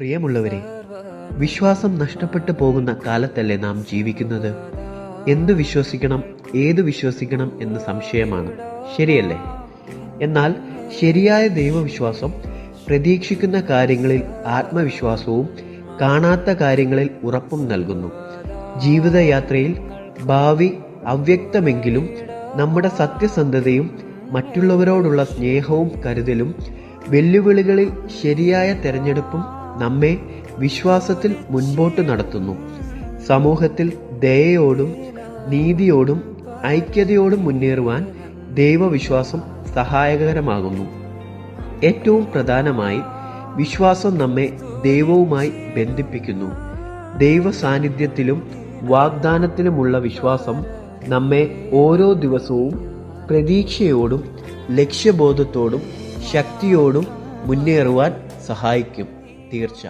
പ്രിയമുള്ളവരെ, വിശ്വാസം നഷ്ടപ്പെട്ടു പോകുന്ന കാലത്തല്ലേ നാം ജീവിക്കുന്നത്? എന്തു വിശ്വസിക്കണം, ഏതു വിശ്വസിക്കണം എന്ന് സംശയമാണ്, ശരിയല്ലേ? എന്നാൽ ശരിയായ ദൈവവിശ്വാസം പ്രതീക്ഷിക്കുന്ന കാര്യങ്ങളിൽ ആത്മവിശ്വാസവും കാണാത്ത കാര്യങ്ങളിൽ ഉറപ്പും നൽകുന്നു. ജീവിതയാത്രയിൽ ഭാവി അവ്യക്തമെങ്കിലും നമ്മുടെ സത്യസന്ധതയും മറ്റുള്ളവരോടുള്ള സ്നേഹവും കരുതലും വെല്ലുവിളികളിൽ ശരിയായ തെരഞ്ഞെടുപ്പും നമ്മെ വിശ്വാസത്തിൽ മുൻപോട്ട് നടത്തുന്നു. സമൂഹത്തിൽ ദയയോടും നീതിയോടും ഐക്യതയോടും മുന്നേറുവാൻ ദൈവവിശ്വാസം സഹായകരമാകുന്നു. ഏറ്റവും പ്രധാനമായി വിശ്വാസം നമ്മെ ദൈവവുമായി ബന്ധിപ്പിക്കുന്നു. ദൈവ സാന്നിധ്യത്തിലും വാഗ്ദാനത്തിലുമുള്ള വിശ്വാസം നമ്മെ ഓരോ ദിവസവും പ്രതീക്ഷയോടും ലക്ഷ്യബോധത്തോടും ശക്തിയോടും മുന്നേറുവാൻ സഹായിക്കും. തീർച്ച.